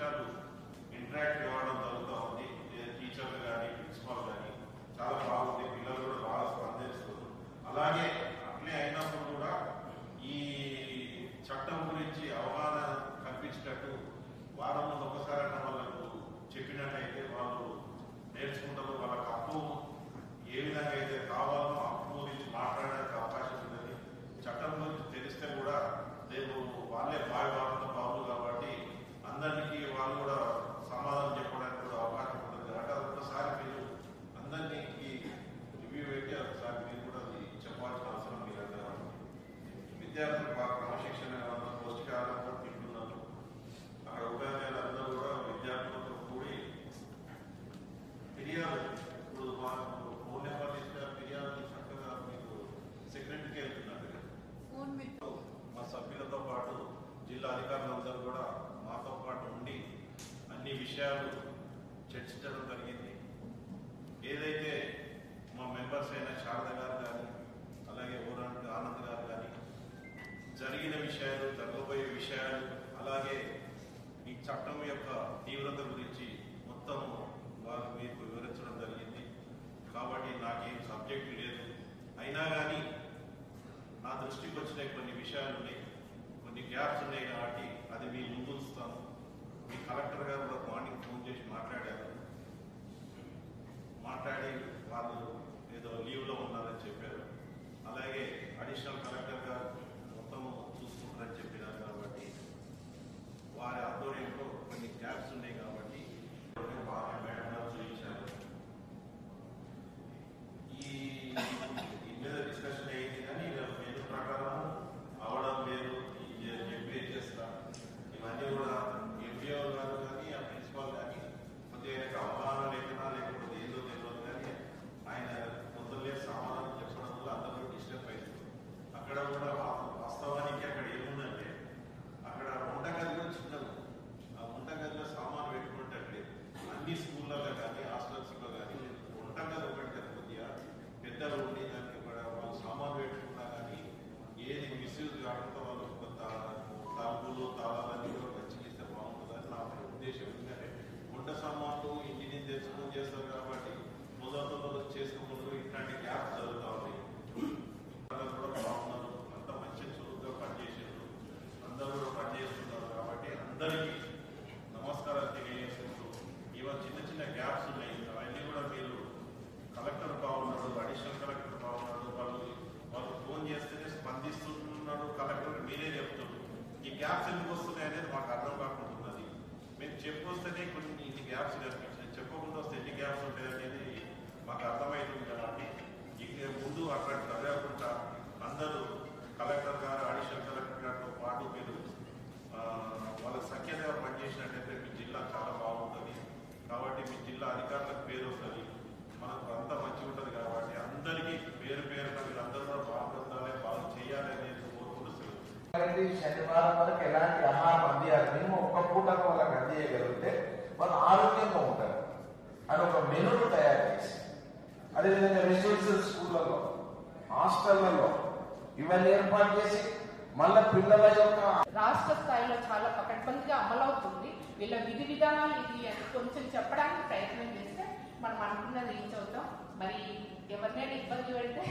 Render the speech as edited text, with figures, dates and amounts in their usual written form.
నిమిషాలు ఇంటరాక్ట్ అవ్వడం జరుగుతూ ఉంది. టీచర్లు కానీ ప్రిన్సిపాల్ కానీ చాలా బాగుంది. పిల్లలు కూడా బాగా స్పందిస్తారు. అలాగే అట్లే అయినప్పుడు కూడా ఈ చట్టం గురించి అవగాహన కల్పించేటట్టు వారం ముందు ఒకసారైనా వాళ్ళకు చెప్పినట్టయితే వాళ్ళు నేర్చుకుంటారు. వాళ్ళకి అప్పు ఏ విధంగా అయితే కావాలో అప్పు గురించి మాట్లాడడానికి అవకాశం ఉందని చట్టం గురించి తెలిస్తే కూడా రేపు వాళ్ళే బాగుపడుతున్న బాబులు కాబట్టి అందరికీ వాళ్ళు కూడా సమాధానం చెప్పడానికి కూడా అవకాశం ఉంటుంది కాబట్టి అదొకసారి మీరు అందరికీ రివ్యూ పెట్టి ఒకసారి మీరు కూడా అది చెప్పాల్సిన అవసరం మీరు అందరూ. విద్యార్థులు బాగా క్రమశిక్షణ పౌష్టికాహారం కూడా తింటున్నారు. అక్కడ ఉపాధ్యాయులు అందరూ కూడా విద్యార్థులతో కూడి ఫిర్యాదు ఇప్పుడు మాకు ఫోన్ నెంబర్ ఇస్తే ఫిర్యాదు చక్కగా మీకు సెక్రటరీకి వెళ్తున్నారు. మా సభ్యులతో పాటు జిల్లా అధికారులందరూ కూడా మాతో పాటు ఉండి అన్ని విషయాలు చర్చించడం జరిగింది. ఏదైతే మా మెంబర్స్ అయిన శారద గారు కానీ అలాగే ఊరంటి ఆనంద్ గారు కానీ జరిగిన విషయాలు, జరగబోయే విషయాలు, అలాగే ఈ చట్టం యొక్క తీవ్రత గురించి మొత్తం వారు మీకు వివరించడం జరిగింది. కాబట్టి నాకేం సబ్జెక్ట్ లేదు, అయినా కానీ నా దృష్టికి వచ్చిన కొన్ని విషయాలు ఉన్నాయి, కొన్ని గ్యాప్స్ ఉన్నాయి కాబట్టి అది మీ ముందు ఉంచుతాను. మీ కలెక్టర్ గారు కూడా మార్నింగ్ ఫోన్ చేసి మాట్లాడి వాళ్ళు ఏదో లీవ్లో ఉన్నారని చెప్పారు. అలాగే అడిషనల్ కలెక్టర్ గారు మొత్తం చూసుకుంటారని చెప్పినారు. కాబట్టి వారి ఆధ్వర్యంలో కొన్ని గ్యాప్స్ ఉన్నాయి కాబట్టి మేడం గారు చూపించారు. ఈ మీద డిస్కషన్ అయ్యింది కానీ మెను ప్రకారం అవడం లేదు. చెప్పి చేస్తారు ఇవన్నీ కూడా ఎంపీఓ గారు కానీ ఆ ప్రిన్సిపాల్ కానీ కొద్దిగా అవగాహన లేకున్నా లేకపోతే ఏదో తెలియదు కానీ ఆయన కొందరు సమాధానం చెప్పడం వల్ల అందరూ డిస్టర్బ్ అయింది. అక్కడ కూడా వాస్తవానికి అక్కడ ఏముందంటే అక్కడ వంటగది కూడా చిన్నది. ఆ వంటగదిలో సామాన్ పెట్టుకుంటట్లేదు. అన్ని స్కూళ్ళలో కానీ హాస్టల్స్లో కానీ వంటగది ఒకటి కొద్దిగా పెద్దలు ఉండి దానికి వాళ్ళు సామాన్ పెట్టుకున్నా కానీ ఏది మిస్యూజ్ కాకుండా వాళ్ళు కొంత తలుపులు తాళాలన్నీ కూడా మంచిగా ఇస్తే బాగుంటుందని నా ఉద్దేశం. ఎందుకంటే వంట సామాన్లు ఇంటి నుంచి తెచ్చుకొని చేస్తారు కాబట్టి మొదలు చేసుకోకుండా ఇట్లాంటి గ్యాప్స్ జరుగుతూ ఉన్నాయి. కూడా బాగున్నారు, అంత మంచి చురుగ్గా పనిచేసారు, అందరూ కూడా పనిచేస్తున్నారు. కాబట్టి అందరికీ నమస్కారాలు తెలియజేసుకుంటూ ఇవాళ చిన్న చిన్న గ్యాప్స్ ఉన్నాయి. అవన్నీ కూడా మీరు కలెక్టర్ బాగున్నాడు, అడిషనల్ కలెక్టర్ బాగున్నాడు, వాళ్ళు ఫోన్ చేస్తేనే స్పందిస్తున్నారు. కలెక్టర్ మీరే చెప్తున్నారు. ఈ గ్యాప్స్ ఎందుకు వస్తున్నాయి అనేది మాకు అర్థం కాకుంటున్నది. మేము చెప్పొస్తేనే కొన్ని ఇన్ని గ్యాప్స్ కనిపించినాయి, చెప్పకుండా వస్తే ఎన్ని గ్యాప్స్ ఉంటాయి అనేది మాకు అర్థమవుతుంది. కాబట్టి ఇక ముందు అక్కడ చదవకుండా అందరూ కలెక్టర్ గారు, అడిషనల్ కలెక్టర్ గారితో పాటు మీరు వాళ్ళ సఖ్యతగా పనిచేసినట్టయితే మీ జిల్లా చాలా బాగుంటుంది. కాబట్టి మీ జిల్లా అధికారులకు పేరు వస్తుంది, మనకు అంతా మంచిగా ఉంటుంది. కాబట్టి అందరికీ పేరు మీరు అందరూ కూడా బాగుండాలి, బాగా చేయాలి అనేది కోరుకుంటున్నారు. శనివారం వరకు ఎలాంటి ఆహారం అందియాలి, మేము ఒక్క పూటకు వాళ్ళకి అందియగలిగితే వాళ్ళు ఆరోగ్యంగా ఉంటారు అని ఒక మెనూను తయారు చేసి, అదేవిధంగా రెసిడెన్షియల్ స్కూళ్లలో, హాస్టళ్లలో ఇవన్నీ ఏర్పాటు చేసి మళ్ళా పిల్లల యొక్క రాష్ట్ర స్థాయిలో చాలా పకడ్బందీగా అమలవుతుంది. వీళ్ళ విధి విధానాలు ఇది అని కొంచెం చెప్పడానికి ప్రయత్నం చేస్తే మనం అనుకున్నది రీచ్ అవుతాం. మరి ఎవరినైనా ఇబ్బంది పెడితే